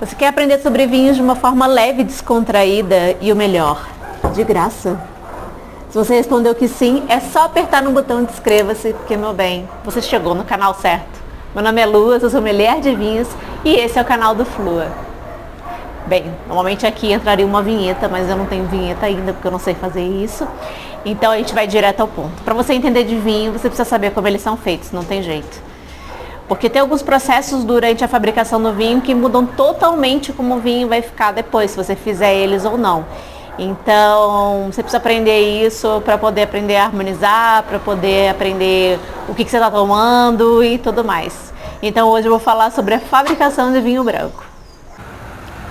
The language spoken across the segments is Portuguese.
Você quer aprender sobre vinhos de uma forma leve, descontraída e o melhor, de graça? Se você respondeu que sim, é só apertar no botão de inscreva-se, porque, meu bem, você chegou no canal certo. Meu nome é Lu, eu sou sommelier de vinhos e esse é o canal do Flua. Bem, normalmente aqui entraria uma vinheta, mas eu não tenho vinheta ainda porque eu não sei fazer isso. Então a gente vai direto ao ponto. Para você entender de vinho, você precisa saber como eles são feitos, não tem jeito. Porque tem alguns processos durante a fabricação do vinho que mudam totalmente como o vinho vai ficar depois, se você fizer eles ou não. Então, você precisa aprender isso para poder aprender a harmonizar, para poder aprender o que você está tomando e tudo mais. Então, hoje eu vou falar sobre a fabricação de vinho branco.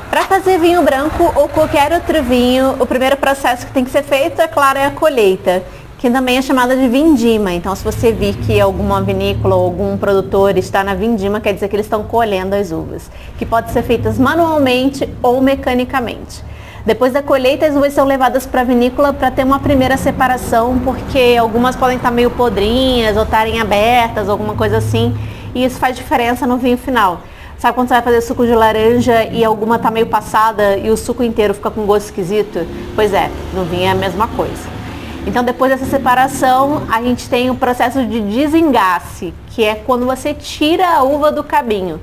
Para fazer vinho branco ou qualquer outro vinho, o primeiro processo que tem que ser feito, é claro, é a colheita, que também é chamada de vindima. Então, se você vir que alguma vinícola ou algum produtor está na vindima, quer dizer que eles estão colhendo as uvas, que pode ser feitas manualmente ou mecanicamente. Depois da colheita, as uvas são levadas para a vinícola para ter uma primeira separação, porque algumas podem estar meio podrinhas ou estarem abertas, alguma coisa assim, e isso faz diferença no vinho final. Sabe quando você vai fazer suco de laranja e alguma está meio passada e o suco inteiro fica com gosto esquisito? Pois é, no vinho é a mesma coisa. Então, depois dessa separação, a gente tem o processo de desengace, que é quando você tira a uva do cabinho.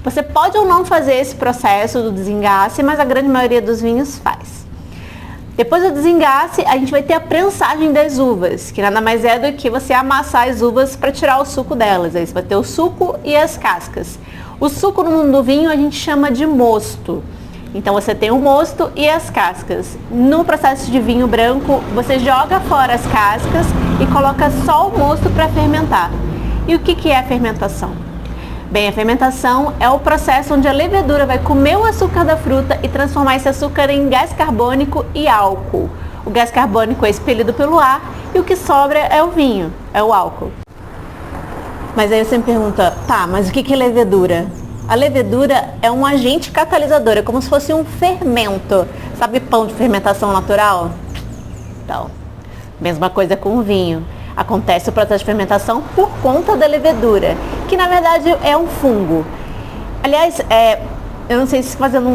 Você pode ou não fazer esse processo do desengace, mas a grande maioria dos vinhos faz. Depois do desengace, a gente vai ter a prensagem das uvas, que nada mais é do que você amassar as uvas para tirar o suco delas. Aí você vai ter o suco e as cascas. O suco no mundo do vinho a gente chama de mosto. Então você tem o mosto e as cascas. No processo de vinho branco, você joga fora as cascas e coloca só o mosto para fermentar. E o que é a fermentação? Bem, a fermentação é o processo onde a levedura vai comer o açúcar da fruta e transformar esse açúcar em gás carbônico e álcool. O gás carbônico é expelido pelo ar e o que sobra é o vinho, é o álcool. Mas aí você me pergunta, tá, mas o que é levedura? A levedura é um agente catalisador, é como se fosse um fermento. Sabe pão de fermentação natural? Então, mesma coisa com o vinho. Acontece o processo de fermentação por conta da levedura, que na verdade é um fungo. Aliás, eu não sei se fazendo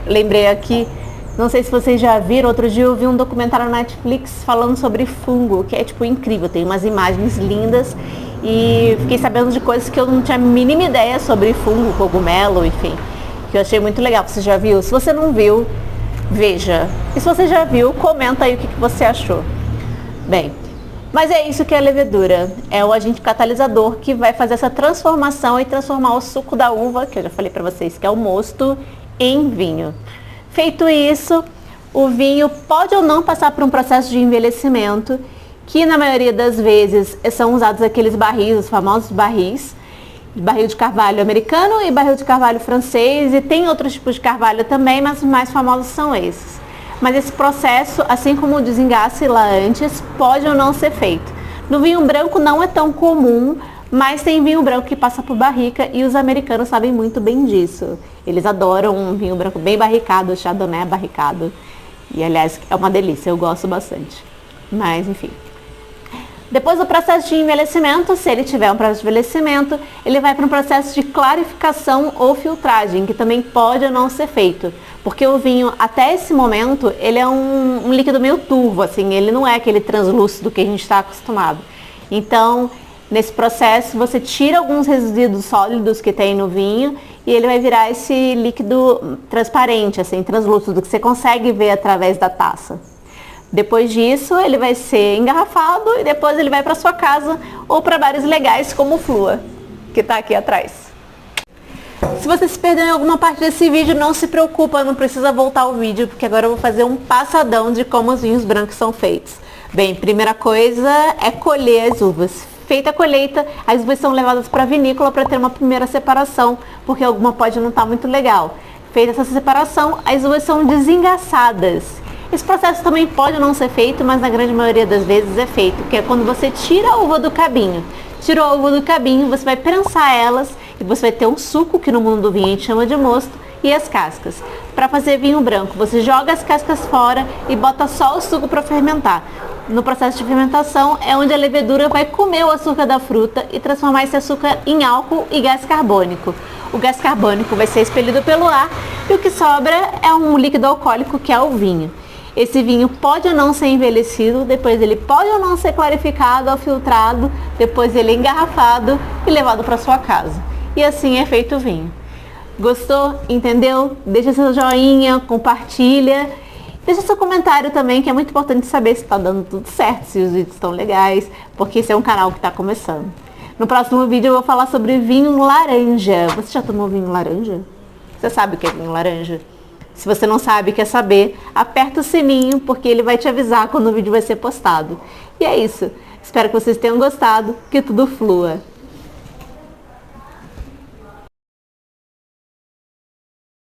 lembrei aqui, não sei se vocês já viram, outro dia eu vi um documentário na Netflix falando sobre fungo, que é tipo incrível, tem umas imagens lindas e fiquei sabendo de coisas que eu não tinha a mínima ideia sobre fungo, cogumelo, enfim, que eu achei muito legal. Você já viu? Se você não viu, veja. E se você já viu, comenta aí o que você achou. Bem, mas é isso que é a levedura, é o agente catalisador que vai fazer essa transformação e transformar o suco da uva, que eu já falei para vocês que é o mosto, em vinho. Feito isso, o vinho pode ou não passar por um processo de envelhecimento, que na maioria das vezes são usados aqueles barris, os famosos barris, barril de carvalho americano e barril de carvalho francês, e tem outros tipos de carvalho também, mas os mais famosos são esses. Mas esse processo, assim como o desengace lá antes, pode ou não ser feito. No vinho branco não é tão comum, mas tem vinho branco que passa por barrica e os americanos sabem muito bem disso. Eles adoram um vinho branco bem barricado, chardonnay barricado. E aliás, é uma delícia, eu gosto bastante. Mas enfim. Depois do processo de envelhecimento, se ele tiver um processo de envelhecimento, ele vai para um processo de clarificação ou filtragem, que também pode ou não ser feito. Porque o vinho, até esse momento, ele é um líquido meio turvo, assim, ele não é aquele translúcido que a gente está acostumado. Então, nesse processo, você tira alguns resíduos sólidos que tem no vinho e ele vai virar esse líquido transparente, assim, translúcido, que você consegue ver através da taça. Depois disso, ele vai ser engarrafado e depois ele vai para sua casa ou para bares legais como o Flua, que está aqui atrás. Se você se perdeu em alguma parte desse vídeo, não se preocupa, não precisa voltar ao vídeo, porque agora eu vou fazer um passadão de como os vinhos brancos são feitos. Bem, primeira coisa é colher as uvas. Feita a colheita, as uvas são levadas para a vinícola para ter uma primeira separação, porque alguma pode não estar muito legal. Feita essa separação, as uvas são desengaçadas. Esse processo também pode não ser feito, mas na grande maioria das vezes é feito, que é quando você tira a uva do cabinho. Tirou a uva do cabinho, você vai prensar elas e você vai ter um suco, que no mundo do vinho a gente chama de mosto, e as cascas. Para fazer vinho branco, você joga as cascas fora e bota só o suco para fermentar. no processo de fermentação é onde a levedura vai comer o açúcar da fruta e transformar esse açúcar em álcool e gás carbônico. O gás carbônico vai ser expelido pelo ar e o que sobra é um líquido alcoólico que é o vinho. Esse vinho pode ou não ser envelhecido, depois ele pode ou não ser clarificado ou filtrado, depois ele é engarrafado e levado para sua casa. E assim é feito o vinho. Gostou? Entendeu? Deixa seu joinha, compartilha. Deixa seu comentário também, que é muito importante saber se está dando tudo certo, se os vídeos estão legais, porque esse é um canal que está começando. No próximo vídeo eu vou falar sobre vinho laranja. Você já tomou vinho laranja? Você sabe o que é vinho laranja? Se você não sabe e quer saber, aperta o sininho, porque ele vai te avisar quando o vídeo vai ser postado. E é isso. Espero que vocês tenham gostado, que tudo flua.